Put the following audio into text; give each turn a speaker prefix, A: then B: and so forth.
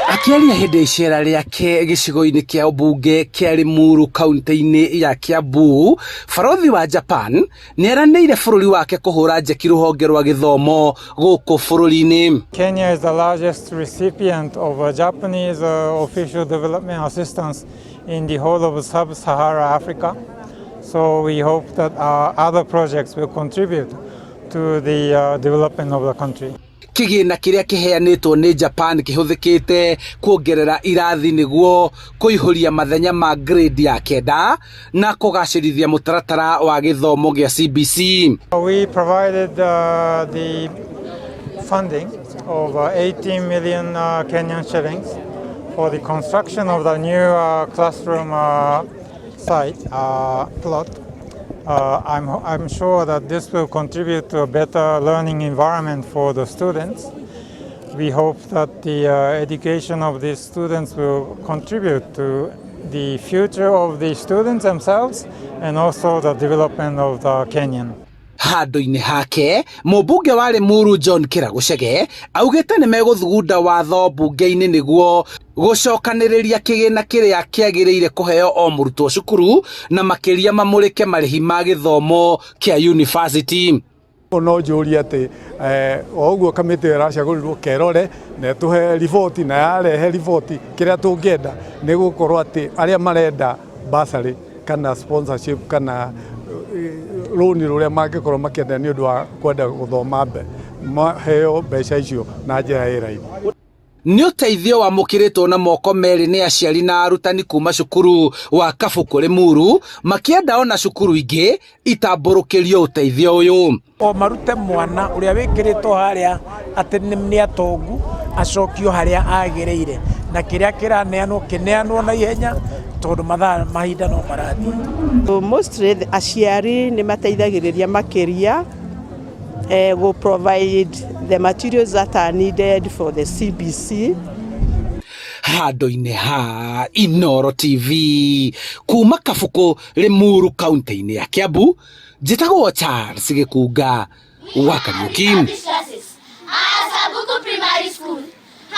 A: Akiaria hindi icera riake gicigo-ini kia ubunge kia Limuru kaunti-ini ya Kiambu, barothi wa Japan nieranĩire bũrũri wake kũhũra njeki rũhonge rwa gĩthomo gũkũ bũrũri-inĩ.
B: Kenya is the largest recipient of Japanese official development assistance in the whole of sub-Saharan Africa. So we hope that other projects will contribute to the development of the country.
A: Kĩgĩna kĩrĩa kĩheanĩtwo nĩ Japan kĩhũthĩkĩte kuongerera irathi nĩguo kũihũria mathenya ma grade ya 9 na kũgacĩrithia mũtaratara wa gĩthomo gĩa CBC.
B: We provided the funding of 18 million Kenyan shillings for the construction of the new classroom site plot. I'm sure that this will contribute to a better learning environment for the students. We hope that the education of these students will contribute to the future of the students themselves and also the development of the Kenyan.
A: Handũ-inĩ hake mũmbunge wa Limuru John Kĩragũcege augĩte nĩ megũthugunda watho mbunge-inĩ nĩguo gũcokanĩrĩria kĩgĩna kĩrĩa kĩagĩrĩire kũheo o mũrutwo cukuru na makĩria mamũrĩke marĩhi ma gĩthomo kĩa university.
C: No njũria atĩ ũguo kamĩtĩ ĩracagũrirwo kerore na tũhe riboti na yarehe riboti kĩrĩa tũngĩenda nĩ gũkorwo atĩ arĩa marenda bursary kana sponsorship kana loan rũrĩa mangĩkorwo makĩenda nĩ ũndũ wa kwenda gũthoma maheo mbeca icio na njĩra ĩ raithi.
A: Nĩ ũteithio wamũkĩrĩtwo na moko merĩ nĩ aciari na arutani kuma cukuru wa Kabuku Limuru makĩenda ona cukuru ingĩ itambũrũkĩrio ũteithio ũyũ.
D: O marute mwana ũrĩa wĩkĩrĩtwo harĩa atĩ nĩ atongu acokio harĩa agĩrĩire na kĩrĩa kĩraneanwo kĩneanwo na ihenya tondũ mahinda no marathiĩ.
E: Mostly aciari nĩ mateithagĩrĩria makĩria go provide the materials that are needed for the CBC.
A: Handũ-inĩ ha Inooro TV kuma Kabuku Limuru kaunti-inĩ ya Kiambu, njĩtagwo Charles Gĩkunga wa Kariũki.
F: Primary School.